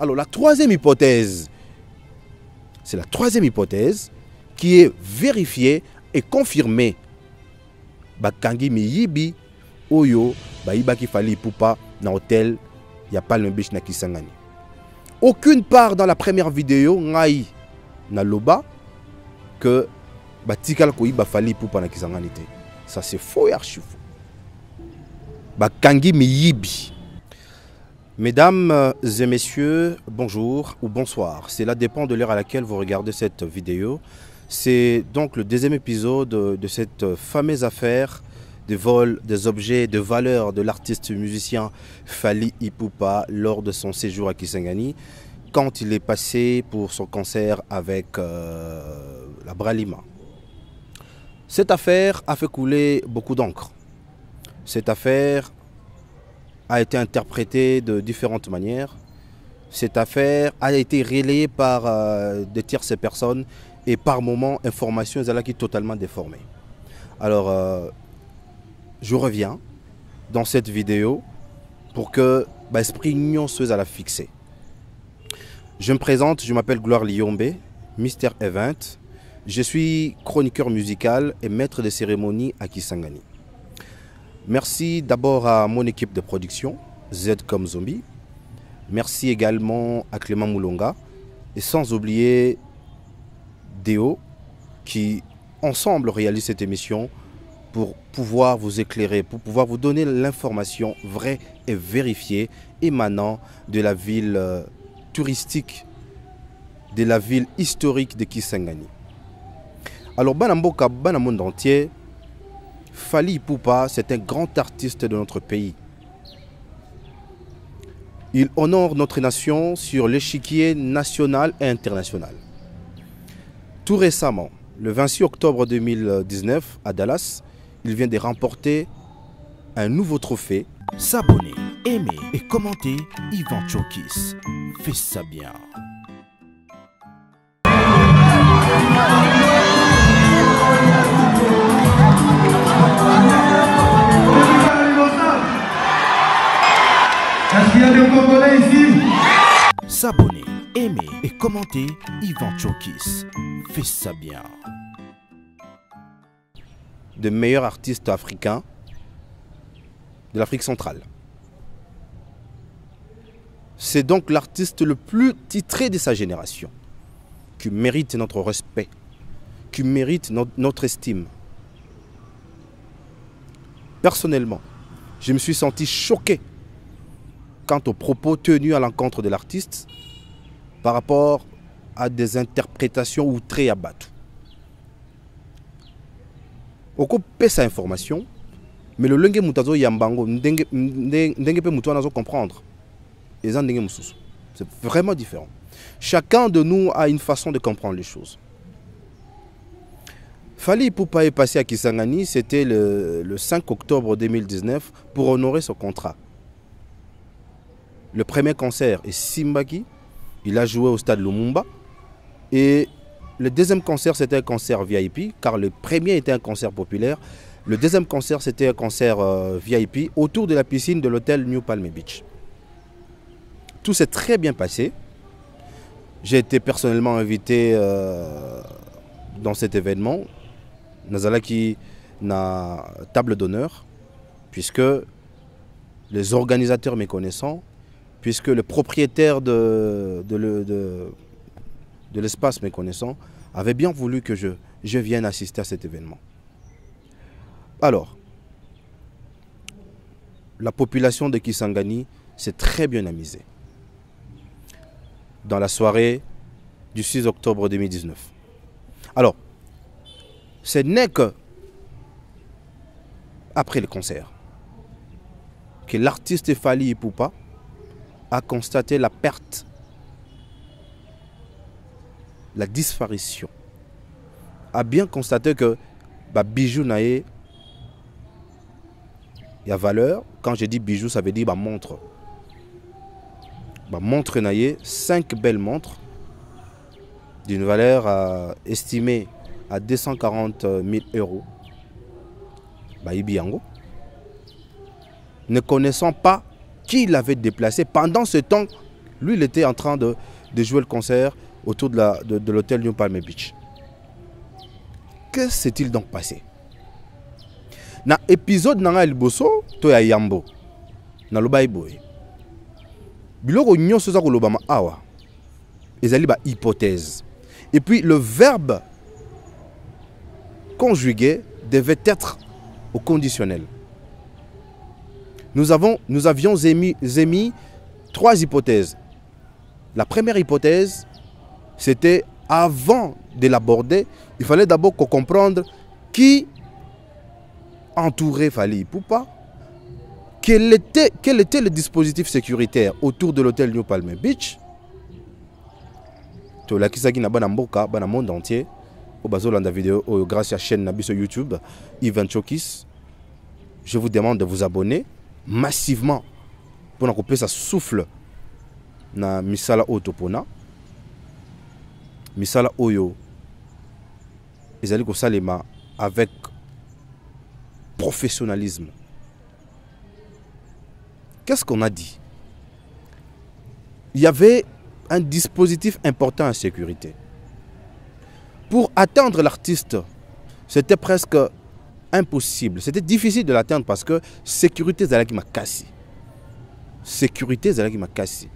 Alors la troisième hypothèse, c'est la troisième hypothèse qui est vérifiée et confirmée. Bakangi miyibi oyo baibaki Fally Ipupa na hôtel ya Palm Beach na Kisangani. Aucune part dans la première vidéo ngai na loba que batikal ko iba Fally Ipupa na Kisangani te. Ça c'est faux et archi faux. Bakangi miyibi. Mesdames et messieurs, bonjour ou bonsoir. Cela dépend de l'heure à laquelle vous regardez cette vidéo. C'est donc le deuxième épisode de cette fameuse affaire de vol des objets de valeur de l'artiste musicien Fally Ipupa lors de son séjour à Kisangani, quand il est passé pour son concert avec la Bralima. Cette affaire a fait couler beaucoup d'encre. Cette affaire a été interprétée de différentes manières. Cette affaire a été relayée par des tierces personnes et par moments, informations qui sont totalement déformées. Alors, je reviens dans cette vidéo pour que l'esprit union soit à la fixer. Je me présente, je m'appelle Gloire Liombe, Mr Event. Je suis chroniqueur musical et maître de cérémonie à Kisangani. Merci d'abord à mon équipe de production, Z comme Zombie. Merci également à Clément Moulonga. Et sans oublier Déo, qui ensemble réalise cette émission pour pouvoir vous éclairer, pour pouvoir vous donner l'information vraie et vérifiée émanant de la ville touristique, de la ville historique de Kisangani. Alors, Banamboka, Banamonde entier, Fally Ipupa, c'est un grand artiste de notre pays. Il honore notre nation sur l'échiquier national et international. Tout récemment, le 26 octobre 2019, à Dallas, il vient de remporter un nouveau trophée. S'abonner, aimer et commenter, Yvan Chokis. Fais ça bien. Est-ce qu'il y a des Congolais ici? S'abonner, aimer et commenter, Yvan Chokis. Fais ça bien. De meilleurs artistes africains de l'Afrique centrale. C'est donc l'artiste le plus titré de sa génération, qui mérite notre respect, qui mérite notre estime. Personnellement, je me suis senti choqué quant aux propos tenus à l'encontre de l'artiste par rapport à des interprétations outrées à Batou. Oko pesa information, mais le lenge mutazo yambango ndenge pe mutu anazo comprendre. C'est vraiment différent. Chacun de nous a une façon de comprendre les choses. Fally Ipupa est passé à Kisangani, c'était le 5 octobre 2019 pour honorer son contrat. Le premier concert est Simbaki, il a joué au stade Lumumba. Et le deuxième concert, c'était un concert VIP, car le premier était un concert populaire. Le deuxième concert, c'était un concert VIP autour de la piscine de l'hôtel New Palm Beach. Tout s'est très bien passé. J'ai été personnellement invité dans cet événement. Nazalaki na table d'honneur, puisque les organisateurs me connaissant, puisque le propriétaire de l'espace me connaissant, avait bien voulu que je vienne assister à cet événement. Alors, la population de Kisangani s'est très bien amusée dans la soirée du 6 octobre 2019. Alors, ce n'est que après le concert que l'artiste Fally Ipupa a constaté la perte, la disparition, a bien constaté que bijou naé, il y a valeur. Quand je dis bijou, ça veut dire montre. Montre naé, 5 belles montres d'une valeur estimée à 240 000 euros. Ibiango. Ne connaissant pas qui l'avait déplacé pendant ce temps Lui, il était en train de jouer le concert autour de l'hôtel New Palm Beach. Que s'est-il donc passé? Dans l'épisode de Liboso, to ya Yambo, dans le Baïboy, biloko nyonso za kolobama awa, ezali ba hypothèse. Et puis le verbe conjugué devait être au conditionnel. Nous avions émis 3 hypothèses. La première hypothèse, c'était avant de l'aborder, il fallait d'abord comprendre qui entourait Fally Ipupa, quel était le dispositif sécuritaire autour de l'hôtel New Palm Beach. Tout la kisaki na bana mboka, bana monde entier, au bazolanda vidéo grâce à la chaîne Nabi sur YouTube, Ivan Chokis. Je vous demande de vous abonner massivement pour que ça souffle na misala otopona. Misala oyo ezali ko salema avec professionnalisme. Qu'est-ce qu'on a dit? Il y avait un dispositif important en sécurité. Pour atteindre l'artiste, c'était presque impossible. C'était difficile de l'atteindre parce que sécurité zalaki makasi. Sécurité zalaki makasi.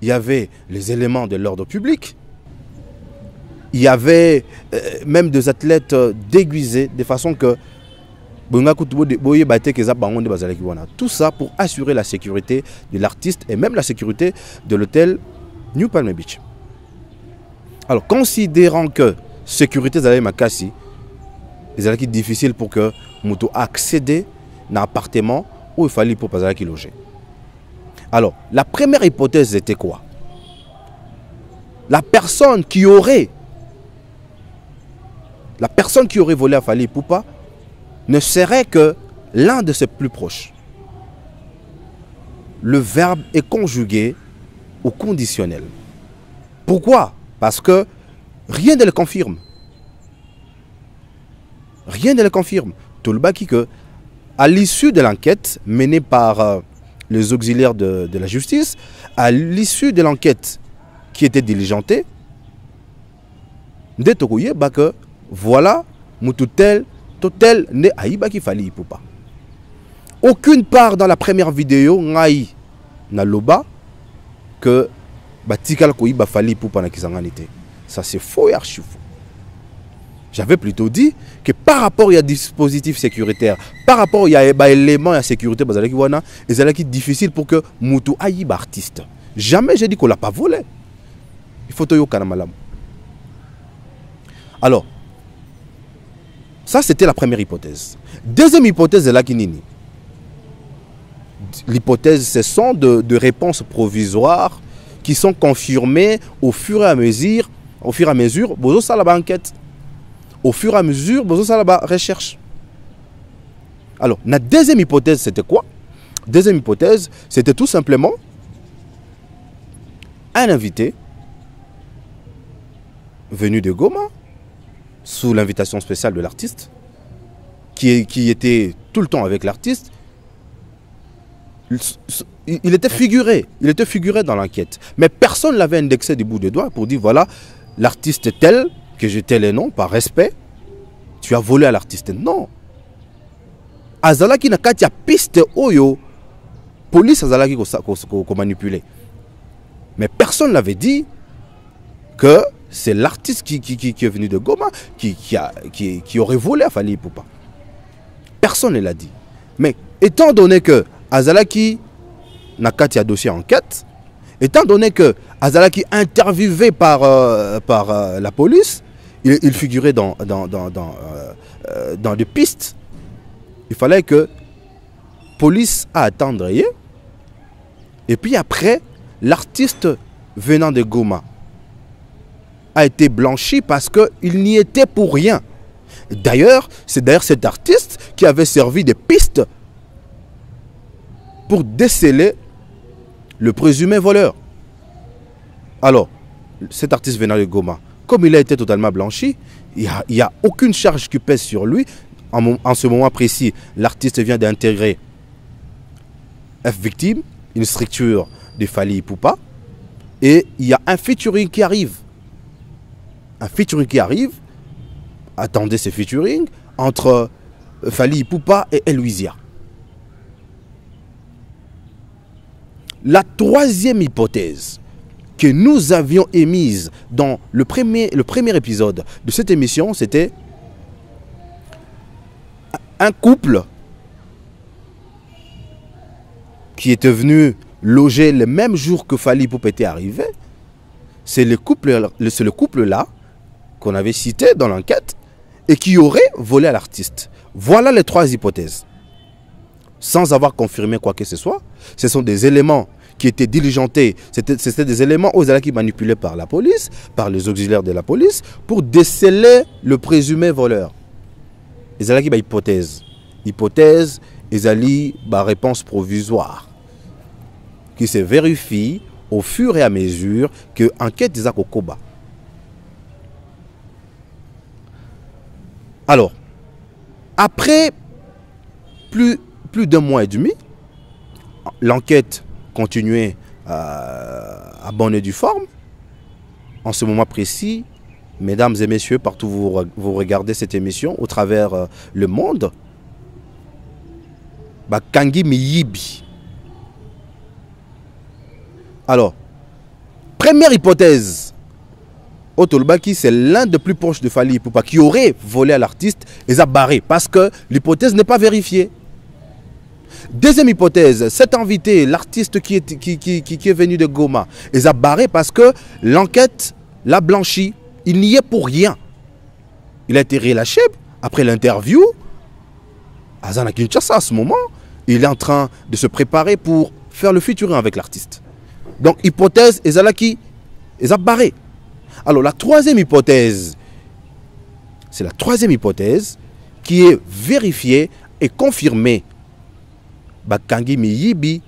Il y avait les éléments de l'ordre public. Il y avait même des athlètes déguisés de façon que tout ça pour assurer la sécurité de l'artiste et même la sécurité de l'hôtel New Palm Beach. Alors, considérant que sécurité Zalaki Makasi, c'est difficile pour que Moutou accède à un appartement où il fallait pour Zalaki loger. Alors, la première hypothèse était quoi? La personne qui aurait volé à Fally Ipupa ne serait que l'un de ses plus proches. Le verbe est conjugué au conditionnel. Pourquoi? Parce que rien ne le confirme. Rien ne le confirme. Tout le baki que, à l'issue de l'enquête menée par les auxiliaires de la justice, à l'issue de l'enquête qui était diligentée, que voilà, Moutoutel, Totel, ne aïba qui Fally Ipupa. Aucune part dans la première vidéo, n'aï na loba que batikal koïba Fally Ipupa na kisanganité. Ça c'est faux et archi faux. J'avais plutôt dit que par rapport à dispositif sécuritaire, par rapport à éléments de sécurité, c'est difficile pour que Moutou aïe artiste. Jamais j'ai dit qu'on l'a pas volé. Il faut que malam. Alors, ça c'était la première hypothèse. Deuxième hypothèse est la kinini. L'hypothèse, ce sont de réponses provisoires qui sont confirmées au fur et à mesure. Bozo salaba enquête. Au fur et à mesure, bozo salaba recherche. Alors, la deuxième hypothèse, c'était quoi? Deuxième hypothèse, c'était tout simplement un invité venu de Goma, sous l'invitation spéciale de l'artiste, qui était tout le temps avec l'artiste. Il était figuré dans l'enquête. Mais personne ne l'avait indexé du bout des doigts pour dire voilà, l'artiste tel, que j'ai tel et non, par respect, tu as volé à l'artiste. Non. Azalaki na katia piste oyo, police azalaki ko manipulé. Mais personne n'avait dit que c'est l'artiste qui est venu de Goma qui aurait volé à Fally Ipupa. Personne ne l'a dit. Mais étant donné que Azalaki n'a qu'à dossier enquête, étant donné que Azalaki interviewé par la police, il figurait dans des pistes. Il fallait que la police attendre. Et puis après, l'artiste venant de Goma a été blanchi parce qu'il n'y était pour rien. D'ailleurs, c'est d'ailleurs cet artiste qui avait servi de piste pour déceler le présumé voleur. Alors, cet artiste venant de Goma, comme il a été totalement blanchi, il n'y a aucune charge qui pèse sur lui. En ce moment précis, l'artiste vient d'intégrer F-Victime, une structure de Fally Ipupa. Et il y a un featuring qui arrive. Un featuring qui arrive. Attendez ce featuring entre Fally Ipupa et Eloisia. La troisième hypothèse que nous avions émise dans le premier épisode de cette émission, c'était un couple qui était venu loger le même jour que Fally Ipupa était arrivé. C'est le couple-là qu'on avait cité dans l'enquête et qui aurait volé à l'artiste. Voilà les trois hypothèses. Sans avoir confirmé quoi que ce soit, ce sont des éléments qui étaient diligentés. C'était des éléments qui manipulés par la police, par les auxiliaires de la police, pour déceler le présumé voleur. Ils allaient qui hypothèse. Hypothèse, ils allaient réponse provisoire qui se vérifie au fur et à mesure que l'enquête des Kokoba. Alors, après plus d'un mois et demi, l'enquête continuait à bonne et due forme. En ce moment précis, mesdames et messieurs, partout où vous regardez cette émission, au travers le monde, Kangi Miyibi. Alors, première hypothèse, Otolbaki, c'est l'un des plus proches de Fally Ipupa qui aurait volé à l'artiste et a barré parce que l'hypothèse n'est pas vérifiée. Deuxième hypothèse, cet invité, l'artiste qui est venu de Goma, il a barré parce que l'enquête l'a blanchi. Il n'y est pour rien. Il a été relâché après l'interview. Azana Kinshasa, à ce moment, il est en train de se préparer pour faire le featuring avec l'artiste. Donc, hypothèse, il a barré. Alors, la troisième hypothèse, c'est la troisième hypothèse qui est vérifiée et confirmée. Kangi Miyibi,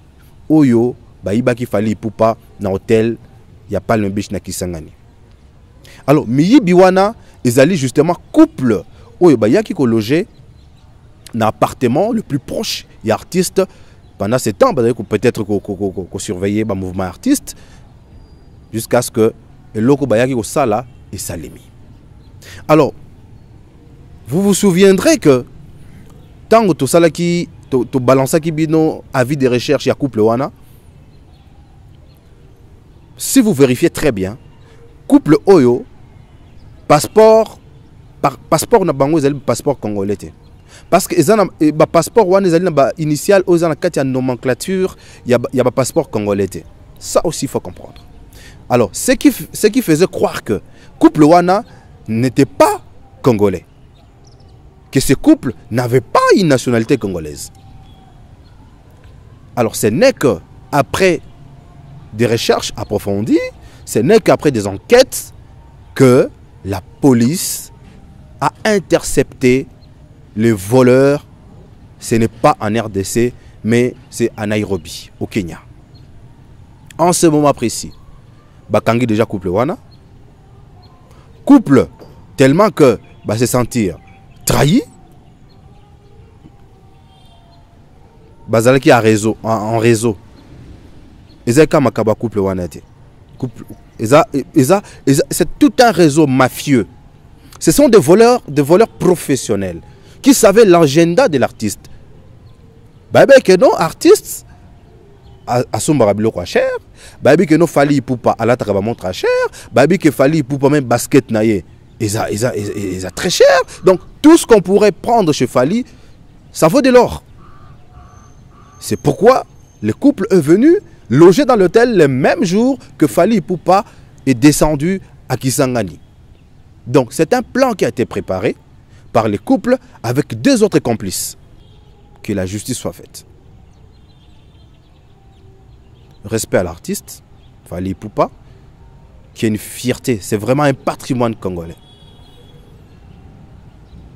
Oyo, Ibaki Fally Ipupa, na hôtel, il n'y a pas le biche na Kisangani. Alors, Miyibi wana, ils allaient justement couple, Oyo, Yaki ko logé, dans l'appartement le plus proche, il y a artiste, pendant ce temps, peut-être qu'on surveillait le mouvement artiste, jusqu'à ce que le loko Bayaki ko sala et salemi. Alors, vous vous souviendrez que tant que tout ça qui to balancer qui bino avis de recherche ya couple wana, si vous vérifiez très bien, couple Oyo, passeport na bango ezali passeport congolais. Parce que le passeport wana ezali na initial aux en la nomenclature, il y a passeport congolais. Ça aussi il faut comprendre. Alors, ce qui faisait croire que couple wana n'était pas congolais, que ce couple n'avait pas une nationalité congolaise. Alors, ce n'est qu'après des recherches approfondies, ce n'est qu'après des enquêtes que la police a intercepté les voleurs. Ce n'est pas en RDC, mais c'est à Nairobi, au Kenya. En ce moment précis, Bakangi déjà couple wana. Couple tellement que se sentir trahi. Bazalaki en réseau. C'est tout un réseau mafieux. Ce sont des voleurs professionnels qui savaient l'agenda de l'artiste. Que non, artiste à son barabilo quoi cher. Que non Fally Ipupa à la traba montre cher. Que Fally Ipupa même basket naïe. Ils a très cher. Donc tout ce qu'on pourrait prendre chez Fally, ça vaut de l'or. C'est pourquoi le couple est venu loger dans l'hôtel le même jour que Fally Ipupa est descendu à Kisangani. Donc c'est un plan qui a été préparé par les couples avec deux autres complices. Que la justice soit faite. Respect à l'artiste, Fally Ipupa, qui est une fierté. C'est vraiment un patrimoine congolais.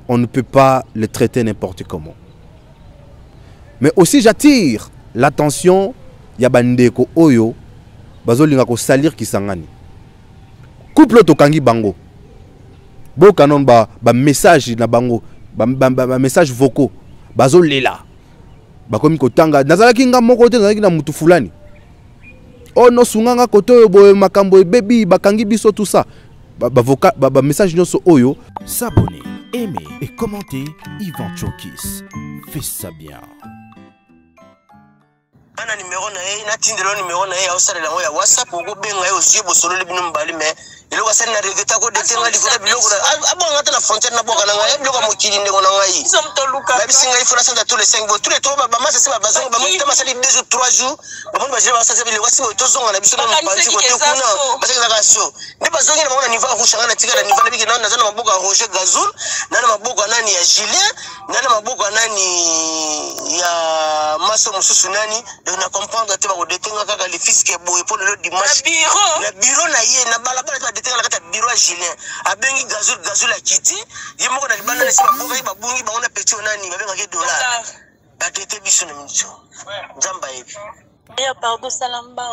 On ne peut pas le traiter n'importe comment. Mais aussi j'attire l'attention ya bandeko oyo bazolinga ko salir Kisangani. Couple tokangi bango. Bo kanon ba message na bango, ba message vocaux. Bazolela. Bakomi ko tanga nazalaki nga moko te nazalaki na mutu fulani. oh no sunganga koto boye makambo baby bakangi biso tout ça ba message nyonso oyo. S'abonner, aimer et commenter Yvan Chokis. Fais ça bien. Ana numéro na ye na tindelo numéro na ye ya osala lango ya WhatsApp ko benga yo zie bosolo le bino mbali me ilo ka sala na regeta ko de tenga livre biloko abanga ta na frontière na boka na ngai biloko mokili ndeko na ngai somto luka ba bisinga il faut la sanda tous les 5 jours tous les 3 ba massa se ba bazonga ba mo tama sali 2 jours 3 jours ba mo ba jeba sa se biloko si to zonga na biso na mpanzi ko te kuna parce que na kasho ne bazonga na na niveau rouge na tika na niveau na biki na na maboka Roger Gazul na maboka nani ya Julien na maboka nani ya Maso Mususu nani na comprendre te ba ko detenga kaka le fisc boy pour le dimanche na bureau na ye na balabala ba detenga la kata bureau à Julien abengi Gazul akiti ye moko na libanda na sima boka ba bungi ba ona petit onani ba benga ke dollar ba dete biso na mincho nzamba yebi ya pardon salamba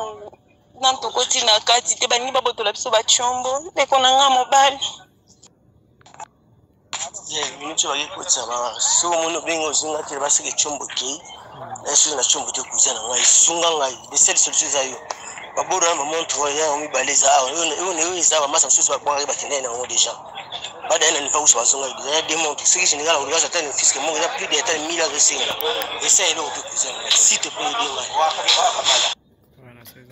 na tokoti na kati te bani ba botola biso ba chombo te kona nga mobali ye mincho ba yekotsa ba so mono bengo zinga te ba sike chombo ke est-ce que la chambre de cousin ngai sunga ngai de celle solution za yo baboro na montre ya mi baleza on eza ba masa susu ba kwa ba kinene ngo déjà bada ina nifa uswa sunga ya démontre ce qui général on va s'attendre fisc mon il y a plus de 1000 resinga essaye le de cousin si te peut dire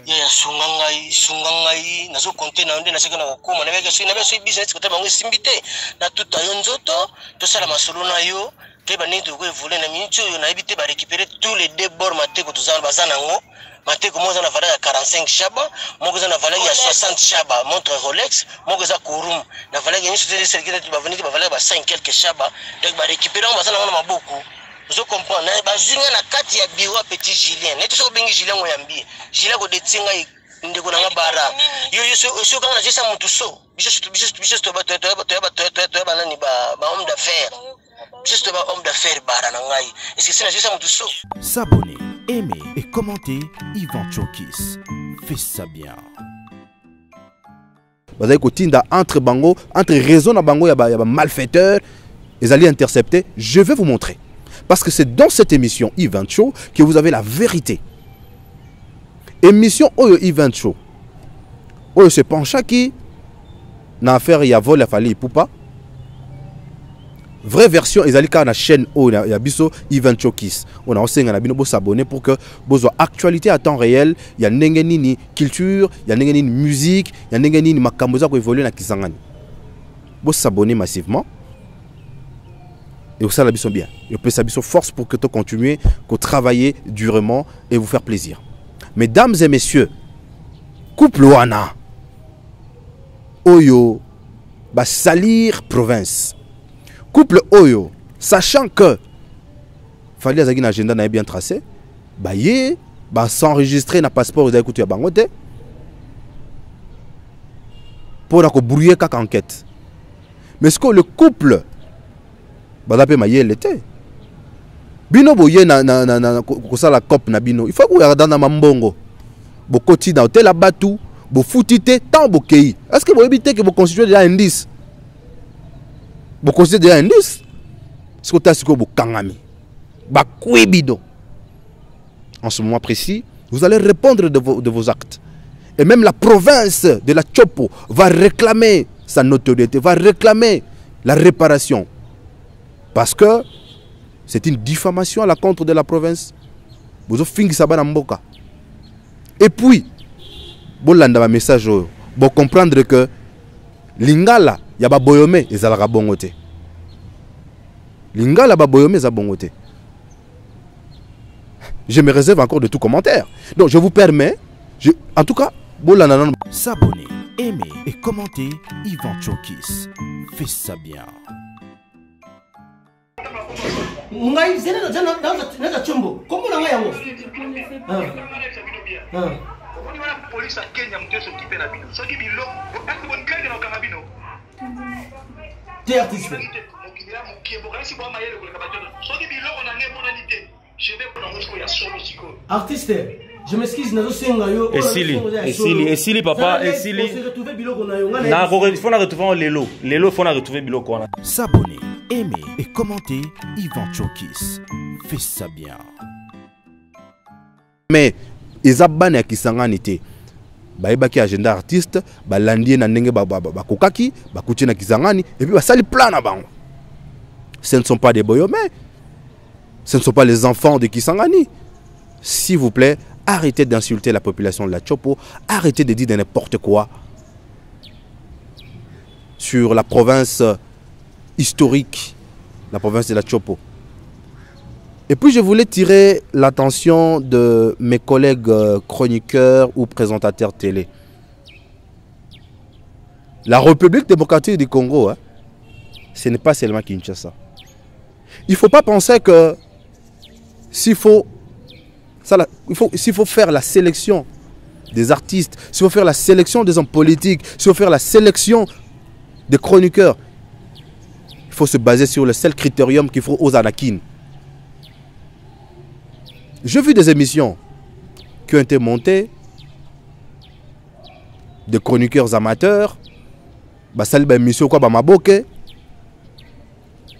ya sunga ngai nazo compter na onde na seka na kokoma na beka sina beso business ko tabango simbite na tuta yo nzoto to sala masolo na yo te ba nito ko evoluer na mincho yo na ebite ba récupérer tous les débords mateko to zala bazana ngo mateko mo na valeur ya 45 shaba moko na valeur ya 60 shaba montre Rolex moko za Kurum na valeur ya nyinso tele serikali tu ba venir ba valeur ba 5 quelques shaba donc ba récupérer bazana ngo na maboko je comprends na ba zinga na kati ya biwa petit Julien neto so bengi Julien ngo yambi Julien ko detinga ndeko na bara yo so kanga na jesa mutu so biso to ba nani ba homme d'affaires juste un homme d'affaires baranangai. Est-ce que c'est juste un tout ça? S'abonner, aimer et commenter Yvan Chokis. Fais ça bien. Vous avez kotinda entre bango, entre raison na bango ya ba malfaiteur, ils allaient intercepter. Je vais vous montrer. Parce que c'est dans cette émission Yvan Show que vous avez la vérité. Émission Oyo Yvan Show. Oyo se pencha qui na affaire ya vol ya fali poupa. Vraie version, ils allaient na chaîne où il y a biso Yvan Chokis. On a aussi s'abonner pour que vous ayez actualité à temps réel. Il y a nengeni culture, il y a nengeni musique, il y a nengeni makamboza qui évolue na Kisangani. Vous s'abonner massivement. Et vous savez biso bien. Et vous savez force pour que tu continues, que travailler durement et vous faire plaisir. Mesdames et messieurs, couple wana Oyo ba salir province. Couple Oyo, sachant que fallait avoir une agenda bien tracé, bah yé, bah s'enregistrer na passeport vous avez écouté à Bangote pour la brouiller quelque enquête. Mais ce que le couple, bah d'après ma yé l'été. Bino boye na kosa la cop na bino. Il faut que vous regardez dans mambongo. Bo koti na hôtel abatu, bo futite tant bo kei. Est-ce que vous évitez que vous constituez déjà un indice? Vous considérez déjà un indice? Ce que vous avez kangami. En ce moment précis, vous allez répondre de vos actes. Et même la province de la Chopo va réclamer sa notoriété, va réclamer la réparation. Parce que c'est une diffamation à la contre de la province. Vous avez et puis, vous avez un message pour comprendre que Lingala, il y a boyome et zalaka bongote. Lingala ba boyome za bongote. Je me réserve encore de tout commentaire. Donc je vous permets, en tout cas, s'abonner, aimer et commenter Yvan Chokis. Fais ça bien. Ngai zena na chombo. Comment na ngai yango? On va la police à Kenya mtu s'occuper na bino. Soki bilo, ako bon kanga na kanga bino. T'es artiste. Artiste, je m'excuse, Esili papa, Esili. Il faut retrouver Lelo. Lelo, il faut retrouver Biloko. S'abonner, aimer et commenter Yvan Chokis. Fais ça bien. Mais, ils abannent à Kisangani. bayebaki agenda artiste balandi na ndenge bakokaki bakuti na Kisangani et puis basali plan na bango. Ce ne sont pas des boyomé, ce ne sont pas les enfants de Kisangani. S'il vous plaît, arrêtez d'insulter la population de la Tchopo, arrêtez de dire n'importe quoi sur la province historique, la province de la Tchopo. Et puis je voulais tirer l'attention de mes collègues chroniqueurs ou présentateurs télé. La République démocratique du Congo, hein, ce n'est pas seulement Kinshasa. Il ne faut pas penser que s'il faut faire la sélection des artistes, s'il faut faire la sélection des hommes politiques, s'il faut faire la sélection des chroniqueurs, il faut se baser sur le seul critérium qu'il faut aux Anakin. J'ai vu des émissions qui ont été montées, de chroniqueurs amateurs,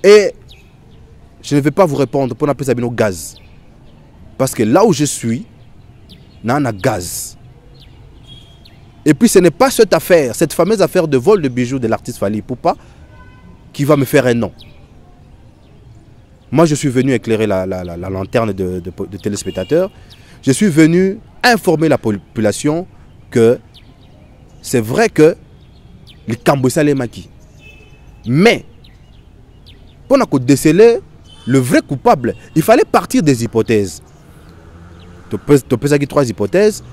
et je ne vais pas vous répondre pour n'appeler ça bien au gaz. Parce que là où je suis, il y a un gaz. Et puis ce n'est pas cette affaire, cette fameuse affaire de vol de bijoux de l'artiste Fally Ipupa qui va me faire un nom. Moi, je suis venu éclairer la lanterne de téléspectateurs. Je suis venu informer la population que c'est vrai que les Kambossais les maquis. Mais, pour déceler le vrai coupable, il fallait partir des hypothèses. Tu peux avoir 3 hypothèses.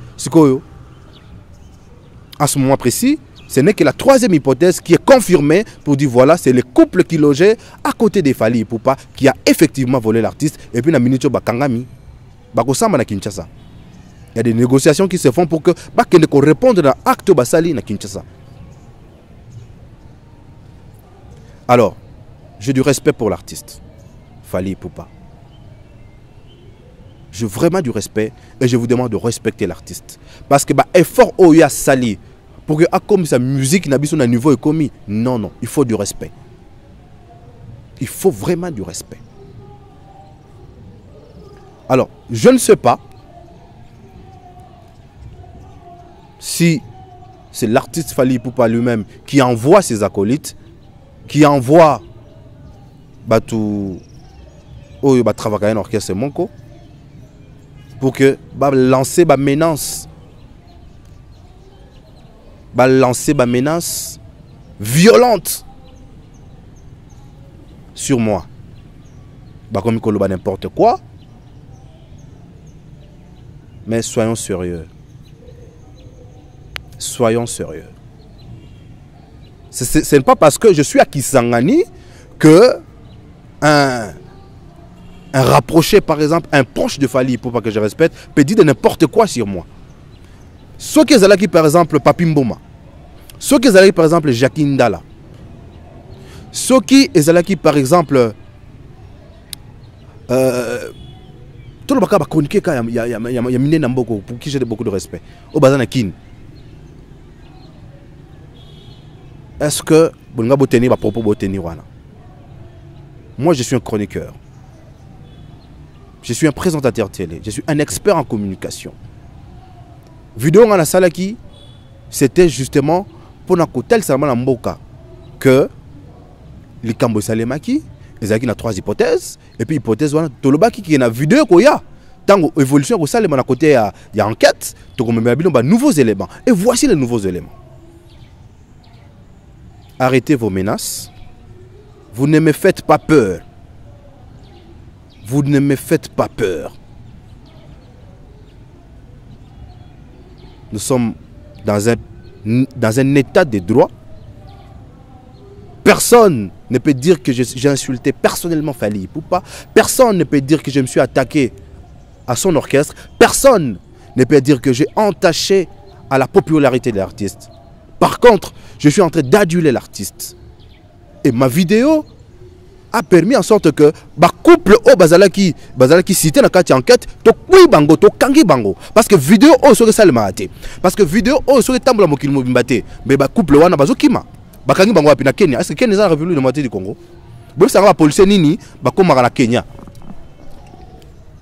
À ce moment précis, ce n'est que la 3e hypothèse qui est confirmée pour dire voilà, c'est le couple qui logeait à côté de Fally Ipupa qui a effectivement volé l'artiste. Et puis, il y a Kinshasa. Il y a des négociations qui se font pour que répondre à l'acte basali na Kinshasa. Alors, j'ai du respect pour l'artiste Fally Ipupa. J'ai vraiment du respect et je vous demande de respecter l'artiste. Parce que effort Oya Sali pour que comme sa musique n'a pas un niveau commis. Non, non, il faut du respect. Il faut vraiment du respect. Alors, je ne sais pas si c'est l'artiste Fally Ipupa lui-même qui envoie ses acolytes, qui envoie tout travailler en orchestre Monko pour que lancer menace. Lancer ma menace violente sur moi. Comme il n'importe quoi. Mais soyons sérieux. Soyons sérieux. Ce n'est pas parce que je suis à Kisangani que un rapproché, par exemple, un proche de Fally Ipupa que je respecte, peut dire de n'importe quoi sur moi. Ceux qui sont par exemple Papi Mboma, ceux qui sont par exemple Jackie Ndala, ceux qui sont par exemple tout le monde va chroniquer quand il y a miné Namboko pour qui j'ai beaucoup de respect. Au bazana kin. Est-ce que vous avez tenu votre propos wana? Moi je suis un chroniqueur. Je suis un présentateur télé, je suis un expert en communication. Vidéo en salaki, c'était justement pour un tel salman mboka que les Kambossais les maki, ils ont 3 hypothèses et puis hypothèse wana tolobaki qui na vidéo koya tango évolution ko salema na côté il y a enquête to komemela bino ba nouveaux éléments et voici les nouveaux éléments. Arrêtez vos menaces. Vous ne me faites pas peur. Vous ne me faites pas peur. Nous sommes dans un état de droit. Personne ne peut dire que j'ai insulté personnellement Fally Ipupa. Personne ne peut dire que je me suis attaqué à son orchestre. Personne ne peut dire que j'ai entaché à la popularité de l'artiste. Par contre, je suis en train d'aduler l'artiste. Et ma vidéo a permis en sorte que le couple au bazalaki cité dans la enquête to kui bango to kangi bango parce que vidéo au sur ça le maté parce que vidéo au sur tambla mokili mobimbate mais ba couple wana bazokima ba kangi bango apina Kenya. Est-ce que Kenya est revenu de moitié du Congo? Bon ça va policier nini ba komaka na Kenya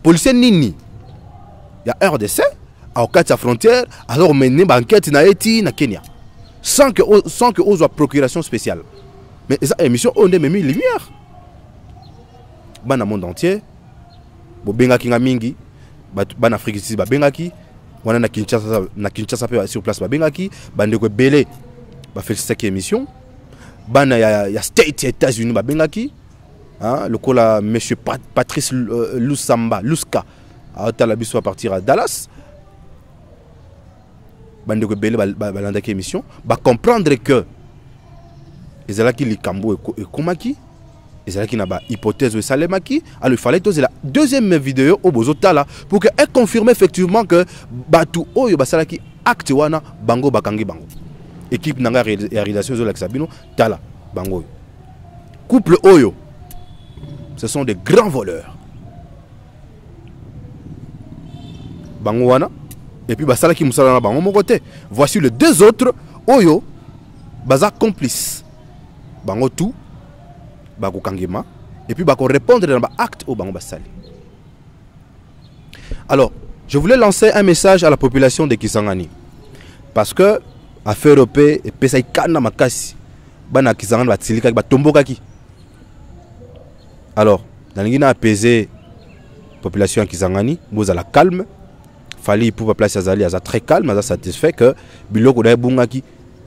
policier nini ya RDC à la frontière, alors mener une enquête na Kenya. Sans que on soit procuration spéciale. Mais cette émission, on est même une lumière. Dans le monde entier, bengaki nga mingi, ban Afrique ici bengaki, wana na Kinshasa sur place bengaki, bandeko belé ba fait cette émission. Ban ya state États-Unis bengaki, hein, le cola monsieur Patrice Luska a talabiso à partir à Dallas. Bandeko belé balanda ki émission, ba comprendre que ezalaki likambo et komaki. Et c'est là qu'il y a une hypothèse de Salemaki. Alors il fallait poser la deuxième vidéo au Bozotala pour qu'elle confirme effectivement que Batu Oyo Basalaki acte wana bango bakangi bango. Équipe nanga réalisation de l'Axabino Tala bango. Couple Oyo. Ce sont des grands voleurs. Bango wana et puis Basalaki Moussala bango mon côté. Voici les deux autres Oyo baza complices. Bango tout et puis répondre dans l'acte au bango basali. Alors, je voulais lancer un message à la population de Kisangani parce que affaire européenne et pesa ikana makasi bana Kisangani batilika batombokaki. Alors, dans l'ingina apaiser population Kisangani, vous à la calme, fallait pour place azali aza très calme, aza satisfait que biloko na bungaki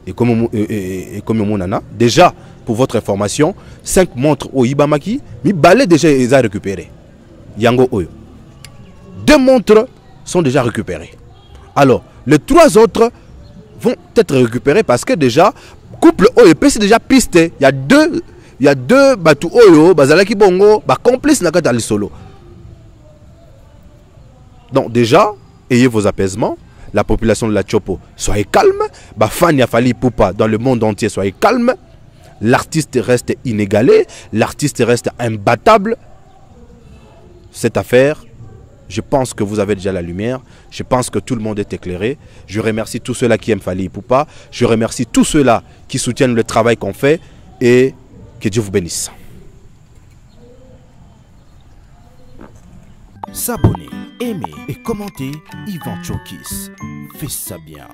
et comme monana déjà. Pour votre information, 5 montres au Ibamaki, mais balais déjà les a récupérés. Yango Oyo. 2 montres sont déjà récupérées. Alors, les 3 autres vont être récupérés parce que déjà, couple Oyo, c'est déjà pisté. Il y a deux Batu Oyo, Bazalaki Bongo, complices Nakatali Solo. Donc déjà, ayez vos apaisements. La population de la Chopo, soyez calme. Fania Fali Poupa dans le monde entier, soyez calme. L'artiste reste inégalé, l'artiste reste imbattable. Cette affaire, je pense que vous avez déjà la lumière. Je pense que tout le monde est éclairé. Je remercie tous ceux-là qui aiment Fali Poupa. Je remercie tous ceux-là qui soutiennent le travail qu'on fait. Et que Dieu vous bénisse. S'abonner, aimer et commenter Yvan Chokis. Fais ça bien.